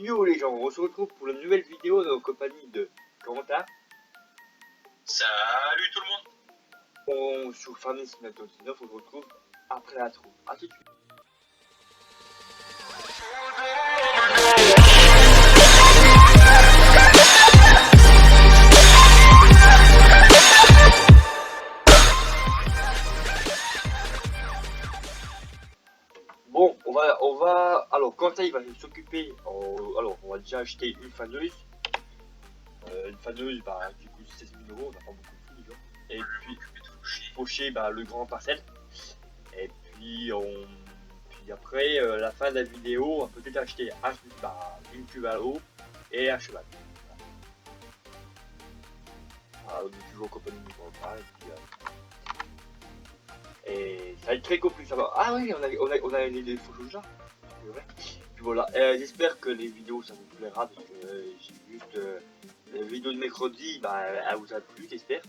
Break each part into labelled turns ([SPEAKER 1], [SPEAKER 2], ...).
[SPEAKER 1] Yo les gens, on se retrouve pour une nouvelle vidéo en compagnie de Quentin.
[SPEAKER 2] Salut tout le monde.
[SPEAKER 1] Sur Farming Simulator 19, on se retrouve après la troupe. A tout de suite. Bon, alors Quentin il va s'occuper, alors on va déjà acheter une faneuse. Bah, qui coûte 16 000 €, on n'a pas beaucoup de prix déjà. Et puis, faucher le grand parcelle. Et puis, après, la fin de la vidéo, on va peut-être acheter une cuve à eau et un cheval. Voilà, on est toujours en compagnie du grand frère. Et ça va être très compliqué, ça va. Ah oui, on a une idée de photos déjà. C'est vrai. Puis voilà, j'espère que les vidéos ça vous plaira parce que j'ai juste la vidéo de mercredi, elle vous a plu, j'espère.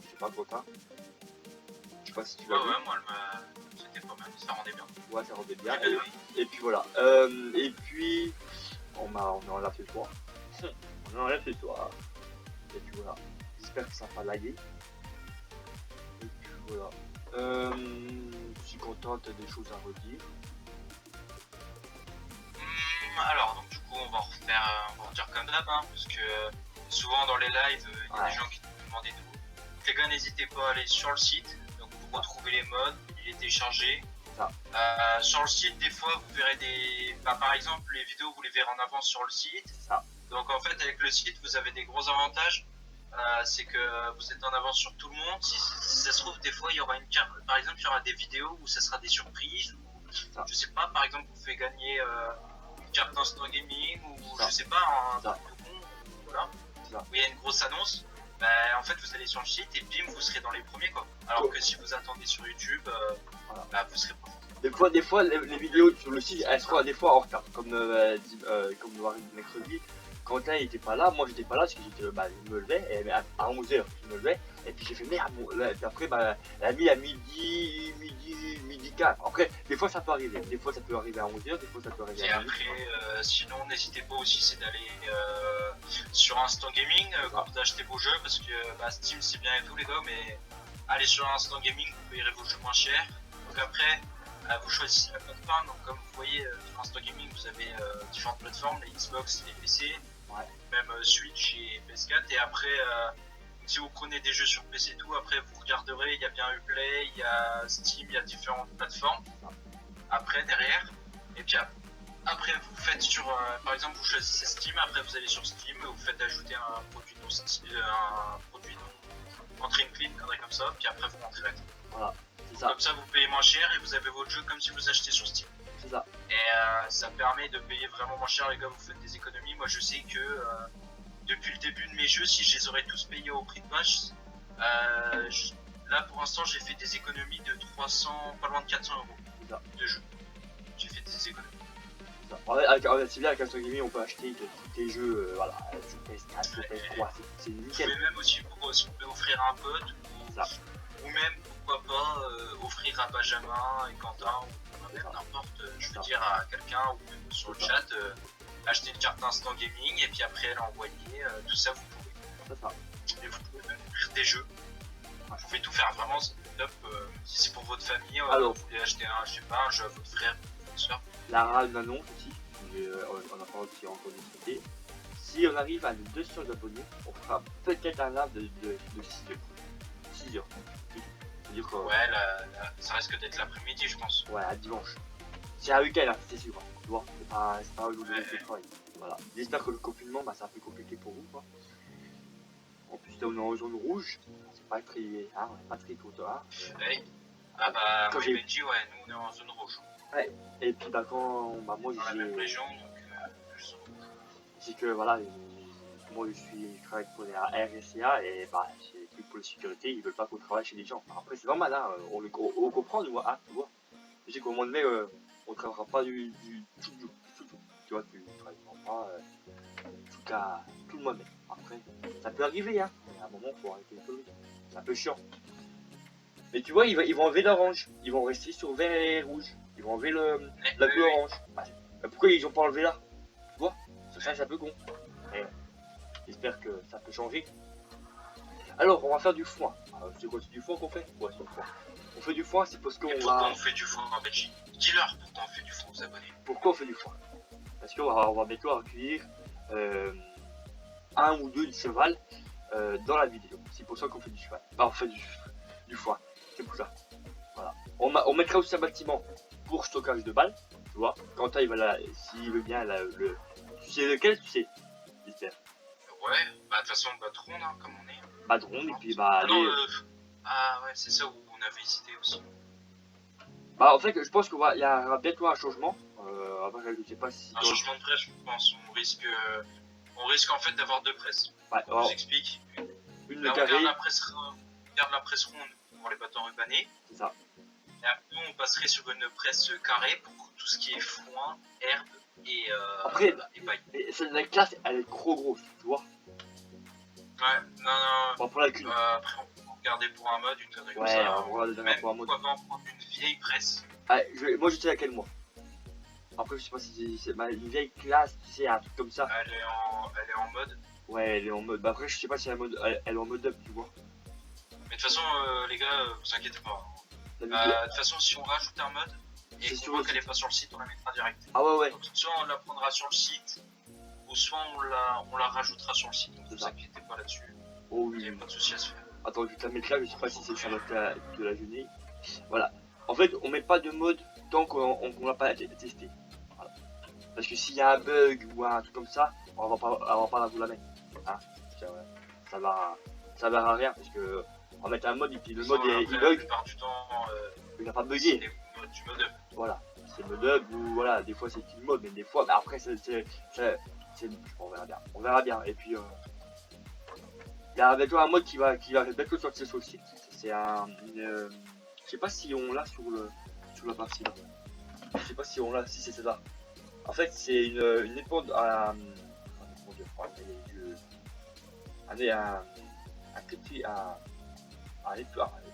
[SPEAKER 1] Je sais pas, Quentin. Je sais pas si tu l'as vu.
[SPEAKER 2] Ouais, moi c'était pas mal, ça rendait bien.
[SPEAKER 1] Ouais, ça rendait bien. Et puis voilà. Et puis on enlève ce soir. On enlève ce soir. Et puis voilà. J'espère que ça va pas laguer. Et puis voilà. Je suis content, t'as des choses à redire.
[SPEAKER 2] Alors donc du coup on va redire comme d'hab parce que souvent dans les lives il y a des gens qui nous demandent des nouveaux. Donc les gars, n'hésitez pas à aller sur le site, donc vous retrouvez les mods, il est téléchargé. Sur le site des fois vous verrez par exemple les vidéos vous les verrez en avance sur le site. Donc en fait avec le site vous avez des gros avantages. C'est que vous êtes en avance sur tout le monde. Si ça se trouve, des fois il y aura une carte, par exemple il y aura des vidéos où ça sera des surprises, ou je sais pas, par exemple vous faites gagner une carte d'instant gaming, ou je sais pas, un truc de con, voilà, où il y a une grosse annonce. En fait vous allez sur le site et bim, vous serez dans les premiers quoi. Alors que si vous attendez sur YouTube, vous serez pas.
[SPEAKER 1] Des fois les vidéos sur le site elles seront des fois en retard, comme mercredi. Quentin il était pas là, moi j'étais pas là parce que je me levais, et à 11h je me levais, et puis j'ai fait merde, et après la nuit à midi 4. Après, des fois ça peut arriver, à 11h, des fois ça peut arriver
[SPEAKER 2] à midi. Et après, sinon n'hésitez pas aussi, c'est d'aller sur Instant Gaming quand vous achetez vos jeux, parce que Steam c'est bien et tout les gars, mais allez sur Instant Gaming, vous payerez vos jeux moins cher. Donc après, vous choisissez la plateforme, donc comme vous voyez sur Instant Gaming vous avez différentes plateformes, les Xbox, les PC, même Switch et PS4, et après si vous prenez des jeux sur PC et tout, après vous regarderez, il y a bien Uplay, il y a Steam, il y a différentes plateformes après derrière, et puis après vous faites sur, par exemple vous choisissez Steam, après vous allez sur Steam, vous faites ajouter un produit entrée une clé, un truc comme ça, puis après vous rentrez là.
[SPEAKER 1] Voilà.
[SPEAKER 2] Comme ça vous payez moins cher et vous avez votre jeu comme si vous achetez sur Steam.
[SPEAKER 1] C'est ça.
[SPEAKER 2] Et ça permet de payer vraiment moins cher les gars, vous faites des économies. Moi je sais que depuis le début de mes jeux, si je les aurais tous payés au prix de match, là pour l'instant j'ai fait des économies de 300, pas loin de 400 € de jeux. J'ai fait des économies.
[SPEAKER 1] C'est bien avec Instant Gaming on peut acheter tous tes jeux, voilà, sur PS4, sur PS3, c'est nickel.
[SPEAKER 2] Vous pouvez même aussi offrir à un pote, ou même pourquoi pas offrir à Benjamin et Quentin, ou même n'importe, je veux dire à quelqu'un, ou même sur le chat, acheter une carte Instant Gaming et puis après l'envoyer, tout ça vous pouvez. Et vous pouvez même offrir des jeux. Vous pouvez tout faire, vraiment c'est top. Si c'est pour votre famille, vous voulez acheter un jeu à votre frère, votre soeur.
[SPEAKER 1] La RAL m'annonce aussi, on a pas aussi encore discuté. Si on arrive à 200 abonnés, on fera peut-être un live de 6 heures. 6 heures. C'est-à-dire que,
[SPEAKER 2] ouais, ça risque d'être l'après-midi, je pense.
[SPEAKER 1] Ouais, à dimanche. C'est un week-end, c'est sûr. Tu vois, c'est pas un jour de travail. Voilà. J'espère que le confinement, c'est un peu compliqué pour vous, quoi. En plus, là, on est en zone rouge. C'est pas très, on est pas très content.
[SPEAKER 2] Hey. Moi et Benji, ouais, nous on est en zone rouge.
[SPEAKER 1] Ouais. Et puis, quand, moi,
[SPEAKER 2] dans la même région, donc
[SPEAKER 1] c'est que, voilà, moi, je travaille pour les RSA et c'est pour la sécurité, ils veulent pas qu'on travaille chez les gens. Après, c'est normal, on comprend, tu vois. Je sais qu'au moment donné, on travaillera pas du tout. Tu vois, tu travailleras pas tout le monde. Après, ça peut arriver, à un moment, il faut arrêter les conneries. C'est un peu chiant. Mais tu vois, ils vont enlever l'orange. Ils vont rester sur vert et rouge. Ils vont enlever la bleue orange. Pourquoi ils ont pas enlevé là? Tu vois? Ça, c'est un peu con. Mais j'espère que ça peut changer. Alors, on va faire du foin. C'est quoi, c'est du foin qu'on fait? Ouais, c'est du foin. On fait du foin, c'est parce qu'on
[SPEAKER 2] Et pourquoi on fait du foin en Belgique? Dis-leur pourquoi on fait du foin aux abonnés.
[SPEAKER 1] Pourquoi on fait du foin? Parce qu'on va bientôt accueillir un ou deux du cheval dans la vidéo. C'est pour ça qu'on fait du cheval. Enfin, on fait du foin. C'est pour ça. Voilà. On mettra aussi un bâtiment pour stockage de balles. Tu vois, Quentin, il va là, s'il veut bien, là, tu sais lequel, tu sais, j'espère.
[SPEAKER 2] Ouais, bah de toute façon, Batron, hein, comme on est.
[SPEAKER 1] Badron, et puis bah,
[SPEAKER 2] Non, ah ouais, c'est ça où on avait hésité aussi.
[SPEAKER 1] bah, en fait, je pense qu'il y aura bientôt un changement. Après, je sais pas si.
[SPEAKER 2] Un changement de presse, je pense. On risque en fait d'avoir deux presses.
[SPEAKER 1] Ouais,
[SPEAKER 2] On vous explique.
[SPEAKER 1] Une
[SPEAKER 2] Là, on
[SPEAKER 1] carré.
[SPEAKER 2] garde la presse ronde pour les bâtons rubanés.
[SPEAKER 1] C'est ça.
[SPEAKER 2] Et après, on passerait sur une presse carrée pour tout ce qui est foin, herbe et
[SPEAKER 1] après,
[SPEAKER 2] paille.
[SPEAKER 1] La classe, elle est trop grosse, tu vois.
[SPEAKER 2] Ouais, non.
[SPEAKER 1] Bon, pour la cul.
[SPEAKER 2] Après, on peut regarder pour un mode, une connerie comme
[SPEAKER 1] Ouais,
[SPEAKER 2] ça.
[SPEAKER 1] on va regarder
[SPEAKER 2] Même
[SPEAKER 1] pour un mode.
[SPEAKER 2] pourquoi pas en prendre une vieille presse.
[SPEAKER 1] Ah, moi, je sais laquelle, moi. Après, je sais pas si c'est une vieille classe, tu sais, un truc comme ça.
[SPEAKER 2] Elle est en mode.
[SPEAKER 1] Ouais, elle est en mode. Bah, après, je sais pas si elle est en mode up, tu vois.
[SPEAKER 2] Mais de toute façon, les gars, vous inquiétez pas. De toute façon, si on rajoute un mode et qu'on voit qu'elle est pas sur le site, on la mettra direct.
[SPEAKER 1] Ah ouais.
[SPEAKER 2] Donc, soit on la prendra sur le site, ou soit on la rajoutera sur le site. Donc, vous inquiétez pas là-dessus.
[SPEAKER 1] Oh oui.
[SPEAKER 2] Il n'y a pas de souci à se faire.
[SPEAKER 1] Attends, je vais te la mettre là, je sais pas si c'est Charlotte de la Genille. Voilà. En fait, on met pas de mode tant qu'on l'a pas testé. Voilà. Parce que s'il y a un bug ou un truc comme ça, on va pas vous la mettre. Hein, ça va à rien parce que on va mettre un mode et puis le mode il bug.
[SPEAKER 2] La plupart du temps,
[SPEAKER 1] il n'a pas bugué.
[SPEAKER 2] C'est du mode up.
[SPEAKER 1] Voilà. C'est mode up ou voilà, des fois c'est une mode, mais des fois, mais après on verra bien. Et puis il y a bientôt un mode qui va bientôt sortir sur le site. C'est je sais pas si on l'a sur la partie là. Je sais pas si on l'a, si c'est celle-là. En fait, c'est une éponge à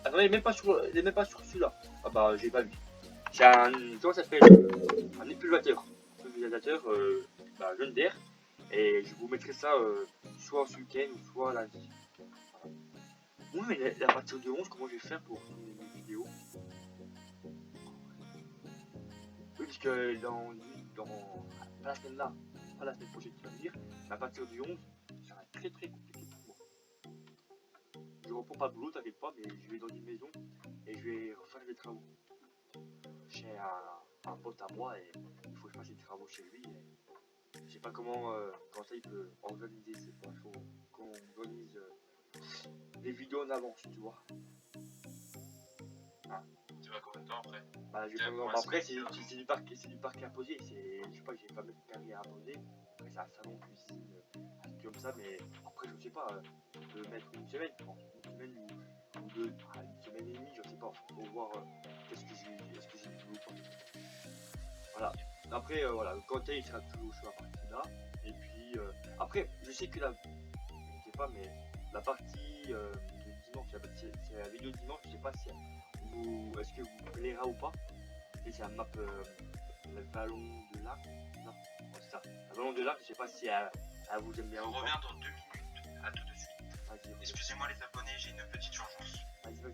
[SPEAKER 1] attendez, il est même pas sur celui-là. Ah bah j'ai pas vu. C'est comment ça s'appelle, un épulvateur. Jaune d'air. Et je vous mettrai ça soit ce week-end ou soit lundi. Oui, mais à partir de 11, comment je vais faire pour tourner mes vidéos? Oui, parce que pas la semaine là, pas la semaine prochaine qui va venir, mais à partir du 11, ça va être très compliqué pour moi. Je reprends pas le boulot, t'inquiète pas, mais je vais dans une maison et je vais refaire des travaux. Chez un pote à moi et il faut que je fasse des travaux chez lui. Je sais pas comment il peut organiser ces points. Il faut qu'on organise des vidéos en avance, tu vois.
[SPEAKER 2] Hein, tu vas combien de temps après?
[SPEAKER 1] Bah, après, c'est du parquet à poser. Je sais pas, j'ai pas mettre de carré à poser. Après, c'est un salon, cuisine, un truc comme ça. Mais après, je sais pas, on peut mettre une semaine, je pense. Une semaine ou deux, une semaine et demie, je sais pas. Faut voir est-ce que j'ai du boulot ou pas. Voilà. Après, voilà, le Quentin il sera toujours sur la partie là. Et puis, après, je sais que je sais pas, mais la partie de dimanche, c'est la vidéo de dimanche, je sais pas si est-ce que vous plaira ou pas. Et c'est un map, le ballon de l'arc. Non, c'est ça. Le ballon de l'arc, je sais pas si elle vous aime bien.
[SPEAKER 2] On revient dans 2 minutes. À tout de suite. Excusez-moi les abonnés, j'ai une petite urgence.
[SPEAKER 1] Vas-y.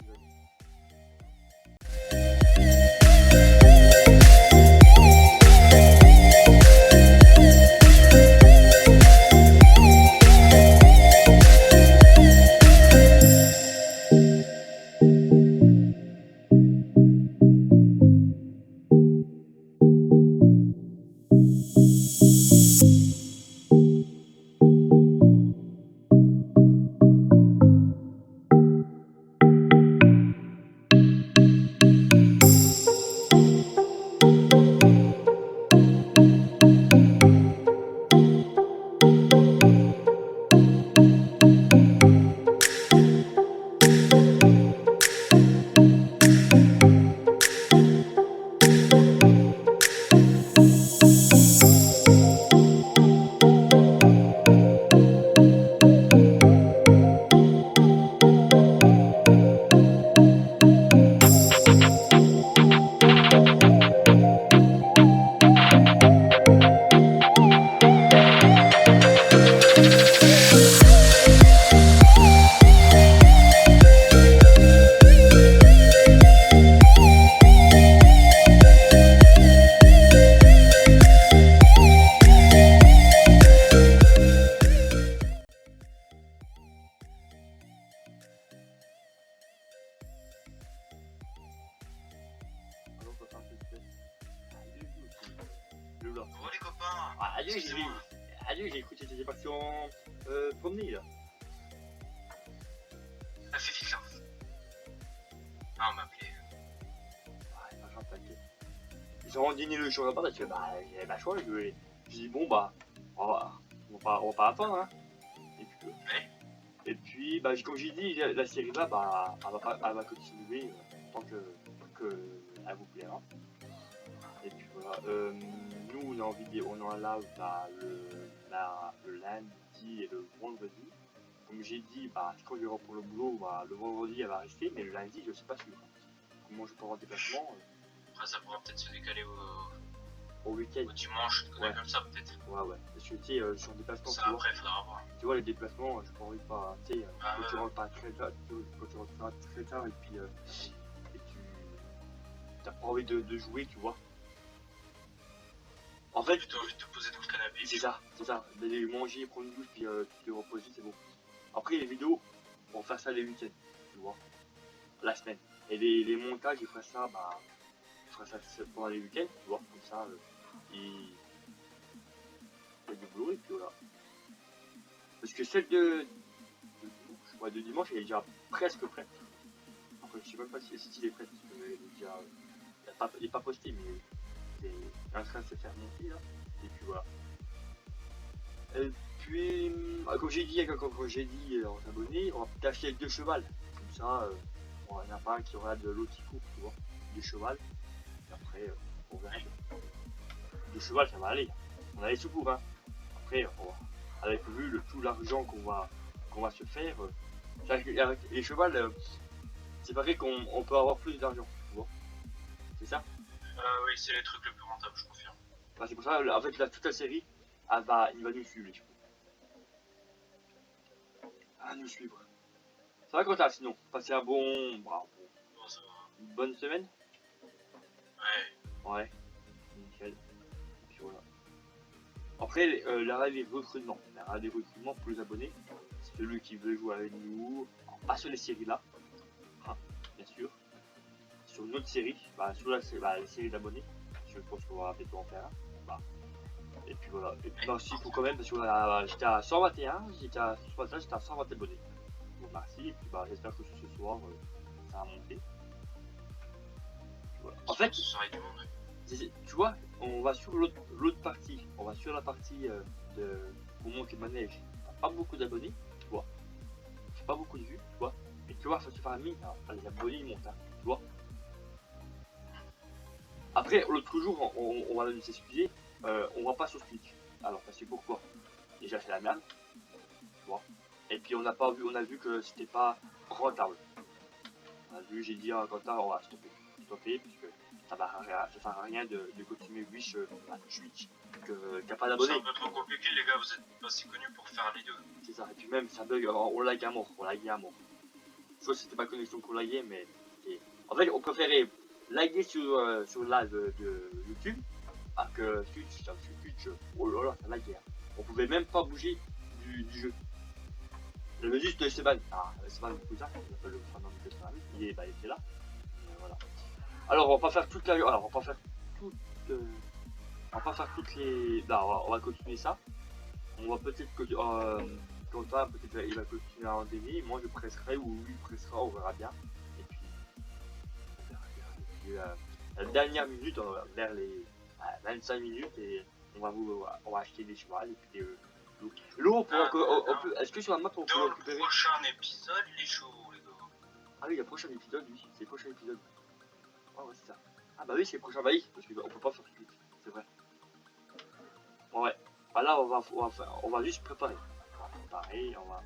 [SPEAKER 1] là.
[SPEAKER 2] Oh les copains.
[SPEAKER 1] Ah, adieu,
[SPEAKER 2] Excusez-moi.
[SPEAKER 1] j'ai écouté tes passions promener là.
[SPEAKER 2] Ah, fais vite là. Ah, on m'a appelé.
[SPEAKER 1] Ah, pas grave, t'inquiète. Ils ont dîné le jour là-bas, là, tu fais, bah, j'avais pas le choix, je dis, bon, bah, on va pas attendre, hein. Et puis,
[SPEAKER 2] Ouais.
[SPEAKER 1] et puis bah, comme j'ai dit, la série là, bah, elle va continuer tant que elle vous plaira. Et puis voilà, nous on a envie on en a là bah, le lundi et le vendredi. Comme j'ai dit, bah, quand je reprends le boulot, bah, le vendredi elle va rester, mais le lundi je sais pas sûr. Comment je peux avoir déplacement
[SPEAKER 2] Après, ça pourra peut-être se décaler
[SPEAKER 1] au week-end.
[SPEAKER 2] au dimanche,
[SPEAKER 1] Ouais.
[SPEAKER 2] comme ça peut-être.
[SPEAKER 1] Ouais. Parce que tu sais, je suis en déplacement.
[SPEAKER 2] Ça après, il faudra voir.
[SPEAKER 1] Tu vois, les déplacements, je pas envie de pas. Tu sais,
[SPEAKER 2] Ah,
[SPEAKER 1] quand tu
[SPEAKER 2] ouais.
[SPEAKER 1] rentres pas très tard, quand tu rentres pas très tard et puis et tu t'as pas envie de jouer, tu vois. En fait,
[SPEAKER 2] Plutôt envie de te poser dans le canapé.
[SPEAKER 1] c'est ça. D'aller manger, prendre une douche, puis te reposer, c'est bon. Après, les vidéos, on va faire ça les week-ends, tu vois, la semaine. Et les montages, je ferai ça, bah, je ferai ça pendant les week-ends, tu vois, comme ça, il y a du boulot, et puis voilà. Parce que celle de dimanche, elle est déjà presque prête. Après, je sais même pas si il est prêt, parce que déjà, il est pas posté, mais il est en train de se faire monter, là. Et puis voilà. Et puis, comme j'ai dit, aux abonnés, on va peut-être acheter 2 chevals. Comme ça, il n'y en a pas un qui aura de l'autre qui coupe, tu vois. 2 chevals. Et après, on verra. 2 chevals, ça va aller. On a les secours, hein. Après, avec tout l'argent qu'on va se faire, avec les chevals, c'est vrai qu'on peut avoir plus d'argent, tu vois. C'est ça?
[SPEAKER 2] Oui, c'est les trucs les plus rentables, je confirme.
[SPEAKER 1] Enfin, c'est pour ça, en fait, toute la série, il va nous suivre, les chevaux. À nous suivre. Ça va, Quentin, sinon? Passez un bon. Bon,
[SPEAKER 2] Bon, ça va.
[SPEAKER 1] une bonne semaine?
[SPEAKER 2] Ouais.
[SPEAKER 1] Ouais. Nickel. Et puis voilà. Après, les recrutements. Les recrutements pour les abonnés. Celui qui veut jouer avec nous. Alors, pas sur les séries là. Hein, bien sûr. Sur une autre série. Bah, sur la série d'abonnés. Je pense qu'on va bientôt en faire un. Bah. Et puis voilà. Et puis merci pour quand même. Parce que j'étais à 121. J'étais à 120 abonnés. Donc merci. Et puis bah, j'espère que ce soir, ça a monté. Voilà. En fait,
[SPEAKER 2] Ce serait du monde, ouais.
[SPEAKER 1] tu vois, on va sur l'autre partie. On va sur la partie de Comment que manège. Pas beaucoup d'abonnés, tu vois. C'est pas beaucoup de vues, tu vois. Et tu vois, ça se fait un mine. Les abonnés ils montent, hein, tu vois. Après, l'autre jour, on va nous s'excuser. On va pas sur Twitch. Alors, parce que pourquoi? Déjà, c'est la merde, tu vois. Et puis, on a vu que c'était pas rentable. J'ai dit à Quentin, on va stopper, parce que ça sert à rien de continuer Wish à Twitch, qu'il n'y a pas
[SPEAKER 2] C'est
[SPEAKER 1] d'abonnés.
[SPEAKER 2] un peu trop compliqué, les gars, vous êtes pas si connus pour faire les deux.
[SPEAKER 1] C'est ça, et puis même ça bug, on lag à mort, Soit c'était pas connexion qu'on laguait, mais. En fait, on préférait laguer sur la de YouTube, que Twitch, oh là là, ça laguait. On pouvait même pas bouger du jeu. J'avais juste Esteban. Esteban, le cousin, il appelle le prénom de Esteban, il était là. Voilà. Alors, on va pas faire toute la. Alors, on va pas faire toute. On va pas faire toutes les. Non, on va continuer ça. On va peut-être que. Quentin, peut-être il va continuer à en donner. Moi, je presserai ou lui pressera, on verra bien. Et puis. On verra bien. Et puis, la dernière minute, vers les 25 minutes, et on va acheter des chevaux et puis des. L'eau, est-ce que sur la map on peut
[SPEAKER 2] Dans le
[SPEAKER 1] récupérer?
[SPEAKER 2] prochain épisode, les chevaux, les gars.
[SPEAKER 1] Ah oui, le prochain épisode, oui, c'est le prochain épisode. Ah ouais, c'est ça. Ah bah oui, c'est le prochain, bah oui, parce qu'on peut pas faire tout de suite, c'est vrai. Ouais. Bah là, on va juste préparer. On va préparer, on va.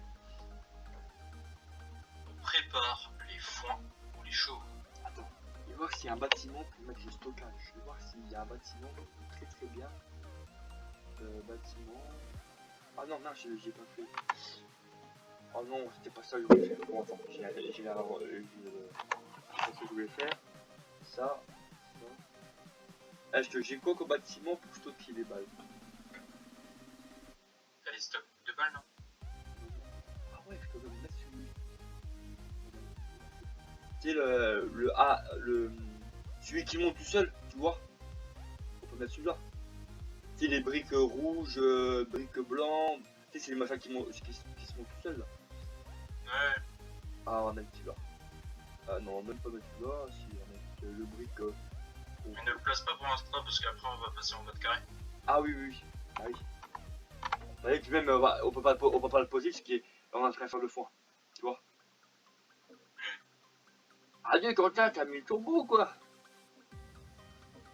[SPEAKER 2] On prépare les foins ou les chevaux.
[SPEAKER 1] Attends, je vais voir s'il y a un bâtiment pour mettre le stockage. Je vais voir s'il y a un bâtiment très très bien. Bâtiment. Ah non, non, j'ai pas fait. Oh non, c'était pas ça que je voulais faire. Bon, attends, j'ai ce que je voulais faire. Ça. Est-ce que j'ai quoi comme bâtiment pour stocker les balles?
[SPEAKER 2] T'as les stocks de balles, non?
[SPEAKER 1] Ah ouais, je peux même mettre celui. Tu sais, celui qui monte tout seul, tu vois. On peut mettre celui-là. C'est les briques rouges, briques blancs. Tu sais, c'est les machins qui, qui se montent tout seuls là.
[SPEAKER 2] Ouais.
[SPEAKER 1] Ah, on va mettre celui-là. Ah non, même pas mettre celui-là. Si, on va mettre le brique.
[SPEAKER 2] Mais ne le place pas pour l'instant parce qu'après on va passer en mode carré.
[SPEAKER 1] Ah oui, oui, oui. Ah oui. Et puis même, on peut pas le poser parce qu'on est en train de faire le foin. Tu vois. Adieu Quentin, t'as mis le turbo quoi.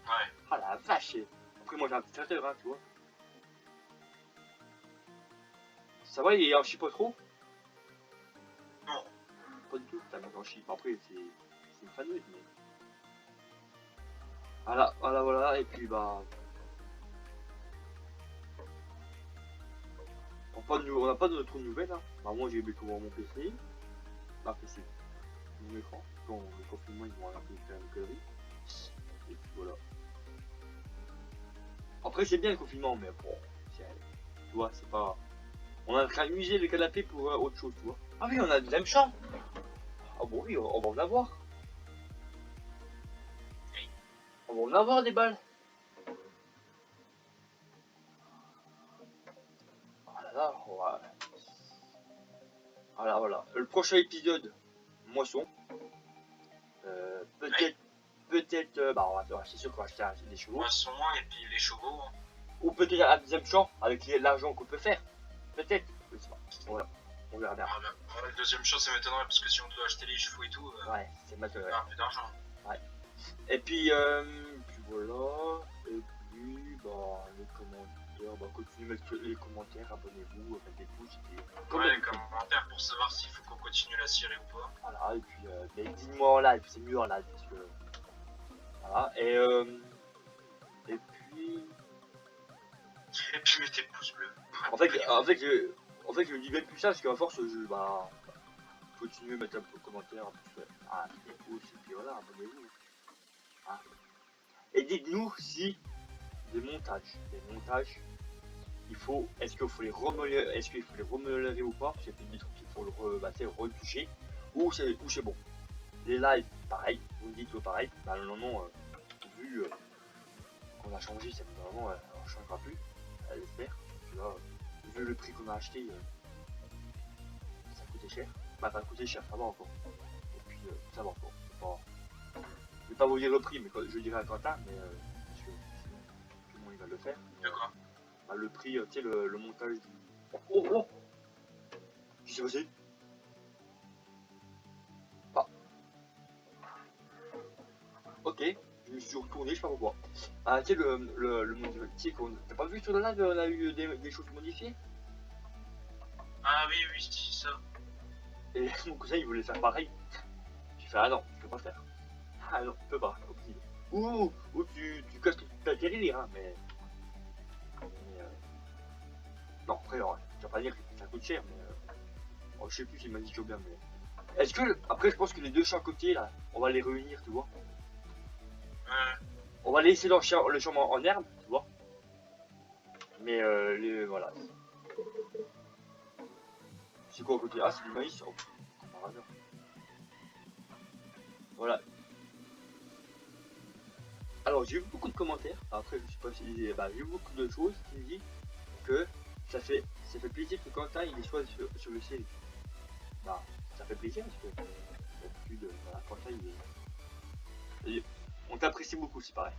[SPEAKER 2] Ouais.
[SPEAKER 1] Ah la vache. Après moi j'ai un petit traiteur, hein, tu vois. Ça va, il en chie pas trop?
[SPEAKER 2] Non.
[SPEAKER 1] Pas du tout, t'as mis en chie. Après c'est une faneuse, mais... Voilà, voilà, voilà, et puis bah... On n'a pas de trop de nouvelles, hein. Bah moi j'ai mis comment mon PC. Ma PC. Mon écran. Bon, le confinement ils vont un peu faire une connerie. Et puis voilà. Après c'est bien le confinement, mais bon, tu vois, c'est pas... On a amusé le canapé pour autre chose, tu vois. Ah oui, on a une deuxième chambre. Ah bon oui, on va en avoir. On va en avoir des balles. Ah là là, on va... Voilà, voilà. Le prochain épisode, moisson. Peut-être, bah c'est sûr qu'on va acheter des chevaux.
[SPEAKER 2] Moisson et puis les chevaux. Hein.
[SPEAKER 1] Ou peut-être un deuxième champ avec l'argent qu'on peut faire. Peut-être, je sais pas. Voilà, on verra bien.
[SPEAKER 2] Ah bah, le deuxième champ ça m'étonnerait parce que si on doit acheter les chevaux et tout,
[SPEAKER 1] Ouais, c'est maintenant.
[SPEAKER 2] on a un peu d'argent.
[SPEAKER 1] Ouais. Et puis voilà. Et puis, bah, les commentaires. Bah, continuez à mettre les commentaires, abonnez-vous, faites des pouces.
[SPEAKER 2] Ouais, les commentaires pour savoir s'il faut qu'on continue la série ou pas.
[SPEAKER 1] Voilà, et puis, mais dites-moi en live, c'est mieux en live. Parce que, voilà, et puis.
[SPEAKER 2] Et puis mettez le pouce bleu.
[SPEAKER 1] En fait, je dis même plus ça parce qu'à force, bah, continuez à mettre un peu de commentaires, des pouces, et puis voilà, abonnez-vous. Hein. Et dites-nous si des montages, est-ce qu'il faut les remodeler ou pas, parce qu'il y a des trucs qu'il faut le retoucher, ou c'est bon. Les lives, pareil, vous me dites pareil, bah non, vu qu'on a changé, ça fait vraiment, on ne changera plus, j'espère, tu vois, vu le prix qu'on a acheté, ça coûtait cher, bah ça a coûté cher, ça va encore, et puis ça va encore, je vais pas vous dire le prix, mais je dirai à Quentin, mais parce que tout le monde il va le faire.
[SPEAKER 2] D'accord.
[SPEAKER 1] Bah, le prix, tu sais, le montage du... Oh. Qu'est-ce qui s'est passé? Ah. Ok, je me suis retourné, je sais pas pourquoi. Ah, tu sais, le montage, tu sais, t'as pas vu sur le live, on a eu des choses modifiées?
[SPEAKER 2] Ah oui, c'est ça.
[SPEAKER 1] Et mon cousin, il voulait faire pareil. J'ai fait, ah non, je peux pas faire. Ah non, je peux pas, obligé. Ou tu casses toute ta délire, hein, mais non, après, je vais pas dire que ça coûte cher, mais je sais plus s'il m'a dit combien, mais... Est-ce que, après, je pense que les deux champs à côté, là, on va les réunir, tu vois. On va laisser le champ en herbe, tu vois. Mais, voilà. C'est quoi à côté? Ah, c'est du maïs. Oh, par hasard. Voilà. Alors, j'ai eu beaucoup de commentaires. Après, je sais pas si... Bah, j'ai eu beaucoup de choses qui me disent que ça fait plaisir que Quentin, il est choisi sur le série. Bah, ça fait plaisir parce que d'habitude, voilà, Quentin, on t'apprécie beaucoup, c'est pareil.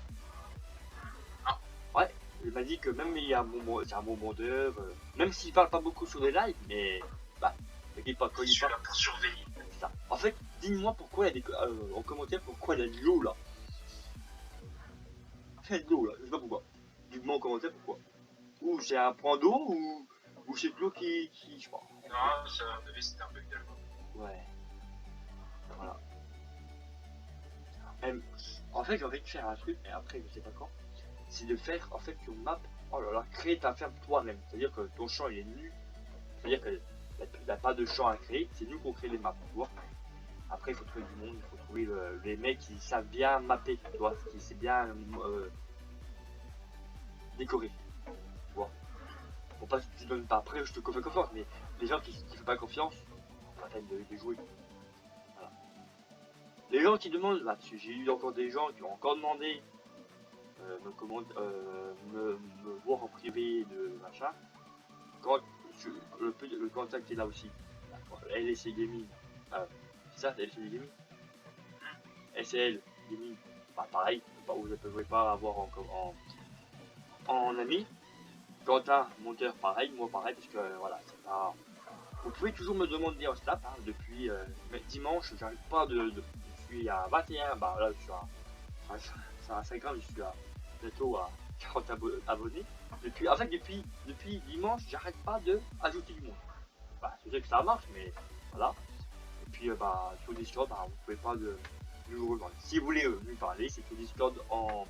[SPEAKER 2] Ah.
[SPEAKER 1] Ouais, il m'a dit que même il y a c'est un bon vendeur, même s'il parle pas beaucoup sur les lives, mais bah, t'inquiète pas, quand il parle.
[SPEAKER 2] Là pour surveiller.
[SPEAKER 1] C'est ça. En fait, dis-moi pourquoi il y a en commentaire pourquoi il y a de l'eau là. Il y a de l'eau là, je sais pas pourquoi. Dis-moi en commentaire pourquoi. Ou c'est un point d'eau ou c'est de l'eau qui, je sais pas.
[SPEAKER 2] Non, ça devait c'était un bug d'algo.
[SPEAKER 1] Ouais. Voilà. Même, en fait, j'ai envie de faire un truc, mais après, je sais pas quand. C'est de faire, en fait, une map. Oh là là, créer ta ferme toi-même. C'est-à-dire que ton champ, il est nu. C'est-à-dire qu'il n'y a pas de champ à créer. C'est nous qu'on crée les maps, tu vois. Après, il faut trouver du monde. Il faut trouver les mecs qui savent bien mapper, tu vois. Qui savent bien décorer, tu vois. Pour pas que tu donnes pas. Après, je te fais confiance, mais les gens qui ne font pas confiance, pas la peine de jouer. Voilà. Les gens qui demandent, bah, parce que j'ai eu encore des gens qui ont encore demandé me voir machin. Quand le contact est là aussi. LSC Gaming. C'est ça, LSC Gaming. SL Gaming. Bah, pareil, vous ne pouvez pas avoir en ami. Quentin, monteur, pareil, moi pareil, parce que voilà, c'est pas... Vous pouvez toujours me demander en Snap, hein, depuis dimanche, j'arrive pas je suis à 21, bah là je suis à 50, je suis bientôt à 40 abonnés. En fait, depuis dimanche, j'arrête pas de ajouter du monde. Bah, je sais que ça marche, mais voilà. Et puis, sur Discord, vous pouvez pas nous rejoindre. Si vous voulez nous parler, c'est sur Discord en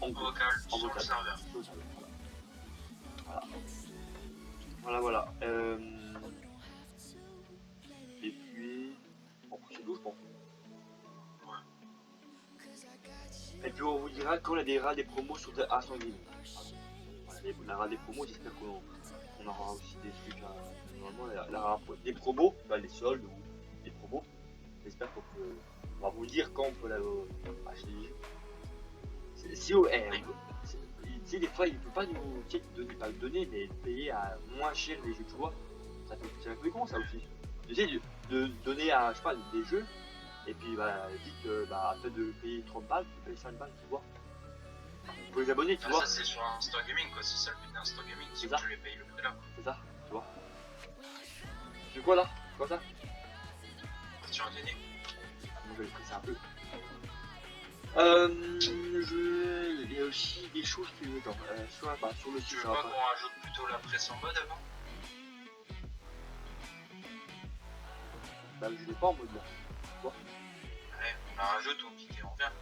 [SPEAKER 2] vocal, sur le serveur.
[SPEAKER 1] Voilà. Et puis, c'est tout, je pense. Et puis on vous dira qu'on aura des promos sur Ascend Gaming. On aura des promos, j'espère qu'on aura aussi des trucs normalement, des promos, les soldes ou des promos. J'espère qu'on va vous dire quand on peut acheter des jeux. Si des fois il ne peut pas nous donner, mais payer à moins cher les jeux, tu vois. C'est un peu con ça aussi. J'essaie de donner à, je sais pas, des jeux. Et puis dites afin de payer 30 balles, tu payes 5 balles, tu vois. Pour les abonnés, tu vois.
[SPEAKER 2] Ça c'est sur Insta Gaming quoi, c'est ça le but d'Insta Gaming, si tu les payes le prix là.
[SPEAKER 1] C'est ça, tu vois. C'est quoi là? C'est quoi ça?
[SPEAKER 2] Tu as gagné.
[SPEAKER 1] Moi je vais presser un peu. Il y a aussi des choses que sur le site.
[SPEAKER 2] Tu veux pas qu'on rajoute plutôt la presse en mode avant?
[SPEAKER 1] Bah je l'ai pas en mode là. Tu vois.
[SPEAKER 2] Ouais, on la rajoute au piqué en vient.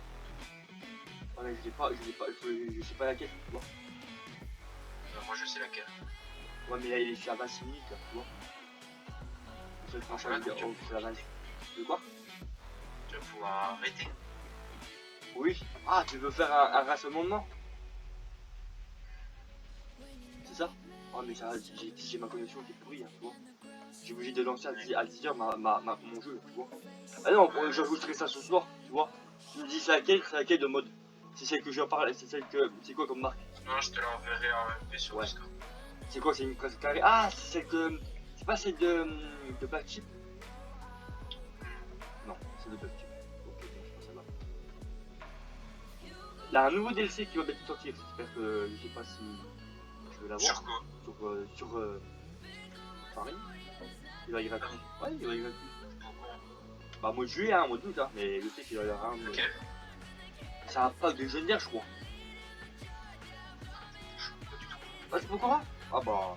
[SPEAKER 1] Ouais, je sais pas laquelle, tu vois.
[SPEAKER 2] Moi je sais laquelle.
[SPEAKER 1] Ouais, mais là il est sur 26 minutes, là, tu vois. On fait franchement, on fait la 20. De quoi?
[SPEAKER 2] Tu vas pouvoir arrêter.
[SPEAKER 1] Oui. Ah, tu veux faire un rassemblement? C'est ça? Oh, mais ça, j'ai ma connexion qui est pourrie, hein, tu vois. J'ai obligé de lancer à 10h mon jeu, tu vois. Ah non, j'ajouterai ça ce soir, tu vois. Tu me dis c'est laquelle de mode? C'est celle que je parle, c'est celle que... C'est quoi comme marque?
[SPEAKER 2] Non, je te l'enverrai en MP sur Discord.
[SPEAKER 1] C'est quoi, c'est une presse carrée? Ah, c'est celle que... C'est pas celle de Black Chip? Non, c'est de Black Chip. Ok, bon, je pense à là. Il y a un nouveau DLC qui va bientôt sortir, j'espère que... Je sais pas si... Je vais l'avoir.
[SPEAKER 2] Sur quoi?
[SPEAKER 1] Sur Paris. Il va y gratuit. Ouais, il va y gratuit. Bah moi je vais moi doute, hein, mais je sais qu'il va y avoir un...
[SPEAKER 2] Ok.
[SPEAKER 1] C'est un pack de légendaire, je crois. Ah, c'est pas encore? Ah bah...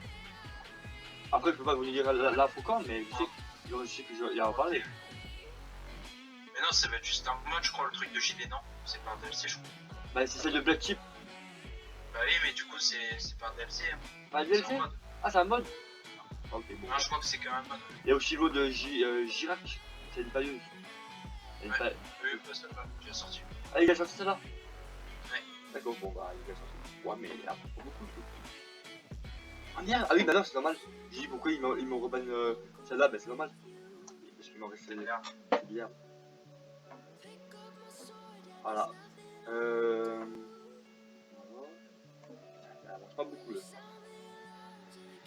[SPEAKER 1] Après, je peux pas vous dire la faut quand, mais je sais que je y en parler.
[SPEAKER 2] Mais non, ça va être juste un mode, je crois, le truc de JD, non? C'est pas un DLC, je crois.
[SPEAKER 1] Bah c'est celle de Black Chip.
[SPEAKER 2] Bah oui, mais du coup, c'est pas un DLC. Hein.
[SPEAKER 1] Pas un DLC? Ah, c'est un mode? Ok, bon.
[SPEAKER 2] Non, je crois que c'est quand même un mode.
[SPEAKER 1] Il y a aussi l'eau de Girac. C'est une pailleuse.
[SPEAKER 2] Oui, bah ça va, tu as sorti.
[SPEAKER 1] Ah, il a sorti celle-là?
[SPEAKER 2] Ouais.
[SPEAKER 1] D'accord, bon bah il a sorti. Ouais, mais il y a pas beaucoup de trucs. Ah merde! Ah oui, bah non, c'est normal. J'ai dit pourquoi ils me rebanne celle-là, bah c'est normal. Parce qu'il m'en reste bien. Voilà. Ça avance pas beaucoup là.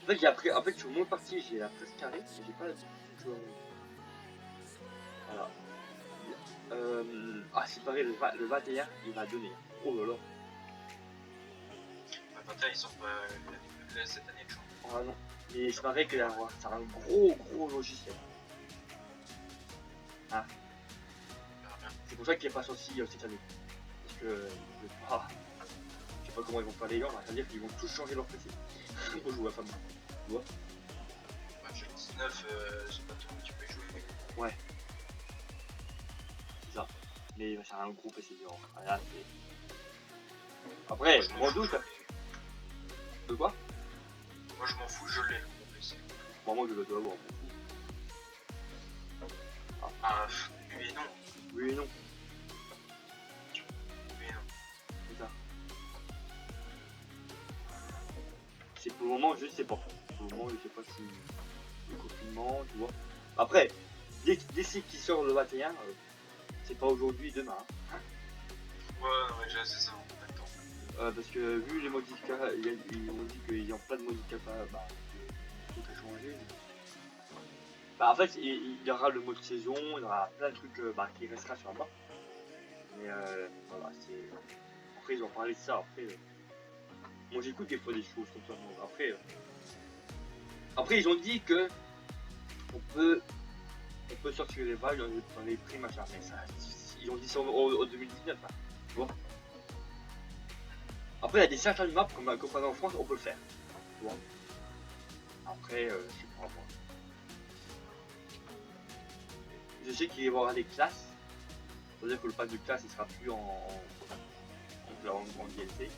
[SPEAKER 1] En fait, j'ai appris. En fait, sur mon parti, j'ai la presse carrée, mais j'ai pas la petite. Voilà. C'est pareil, le 21, il va donner. Oh là là.
[SPEAKER 2] Le 21, ils sortent pas cette année, je crois.
[SPEAKER 1] Ah non. Mais c'est pareil que c'est un gros logiciel. Ah. C'est pour ça qu'il n'est pas sorti cette année. Parce que je sais pas comment ils vont faire les gars, c'est-à-dire qu'ils vont tous changer leur PC. Pour jouer à femme. Tu vois?
[SPEAKER 2] Bah, j'ai le 19, c'est pas tout, tu peux y jouer.
[SPEAKER 1] Ouais. C'est ça. Mais c'est un gros PC genre. Là, après, je m'en doute. De quoi?
[SPEAKER 2] Moi je m'en fous, je l'ai, mon PC.
[SPEAKER 1] Bon, moi je le dois avoir.
[SPEAKER 2] Oui et non.
[SPEAKER 1] Oui et non.
[SPEAKER 2] Oui et non.
[SPEAKER 1] C'est ça. C'est pour le moment, je sais pas. Pour le moment, je sais pas si le confinement, tu vois. Après, d'ici qui sort le 21, c'est pas aujourd'hui, demain. Hein.
[SPEAKER 2] Ouais, non, mais c'est ça, on a le temps.
[SPEAKER 1] Parce que vu les modificateurs, ils ont dit qu'il y a plein de modificateurs, tout a changé. En fait, il y aura le mode saison, il y aura plein de trucs qui restera sur la map. Mais voilà, c'est. Après, ils ont parlé de ça. Après, moi j'écoute des fois des choses comme ça. Donc, après, ils ont dit que on peut sortir les vagues dans les prix machin. Mais ça, ils ont dit ça en 2019. Hein, tu vois. Après, il y a des certaines maps comme en France, on peut le faire. Tu vois. Après, je sais pas moi. Je sais qu'il va y avoir des classes. C'est-à-dire que le pack de classe il sera plus en DLC.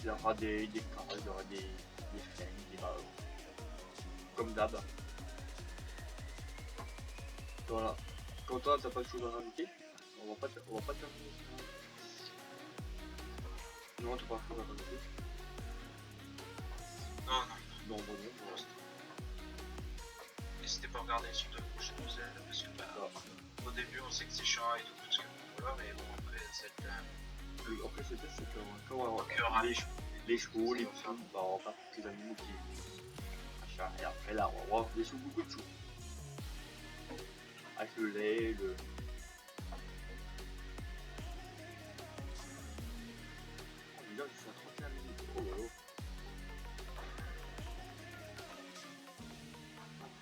[SPEAKER 1] Il y aura des cartes, il y aura des flingues, des balles. Comme d'hab. Voilà. Quentin, t'as pas de choses à rajouter? On va pas terminer. Non, t'as pas de choses à rajouter?
[SPEAKER 2] Non,
[SPEAKER 1] bon, pour l'instant.
[SPEAKER 2] N'hésitez pas à regarder sur de prochaines nouvelles parce que au début on sait que c'est chiant et tout, parce que voilà, mais bon après c'est
[SPEAKER 1] après c'est quand on
[SPEAKER 2] va
[SPEAKER 1] les chevaux, les petits, on va pas tous les animaux qui machin. Et après là on va voir des sous beaucoup de choses. Avec le lait, le. Oh mais là je suis à 31 minutes. Oh là là.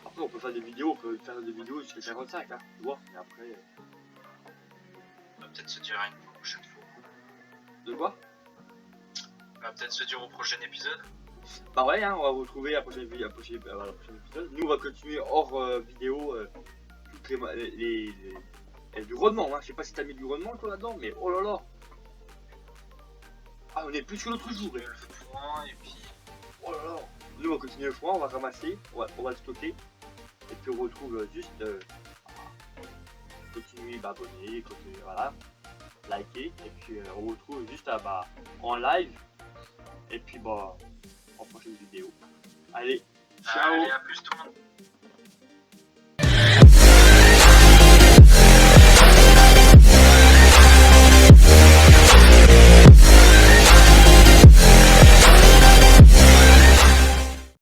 [SPEAKER 1] Après on peut faire des vidéos, jusqu'à 45 hein, tu vois, mais après.
[SPEAKER 2] On va peut-être se dire à une prochaine fois.
[SPEAKER 1] De quoi?
[SPEAKER 2] On va peut-être se dire au prochain épisode.
[SPEAKER 1] Bah ouais, hein, on va vous retrouver à la prochaine épisode. Nous on va continuer hors vidéo toutes les du rendement. Hein. Je sais pas si t'as mis du rendement toi là-dedans, mais oh là là. Ah on est plus que l'autre jour.
[SPEAKER 2] Le foin et puis.
[SPEAKER 1] Oh là là. Nous on va continuer le foin, on va ramasser, on va le stocker. Et puis on retrouve juste continuer abonner, continuer voilà, liker. Et puis on retrouve juste en live. Et puis en prochaine vidéo. Allez, ciao.
[SPEAKER 2] Allez, à plus tout le monde.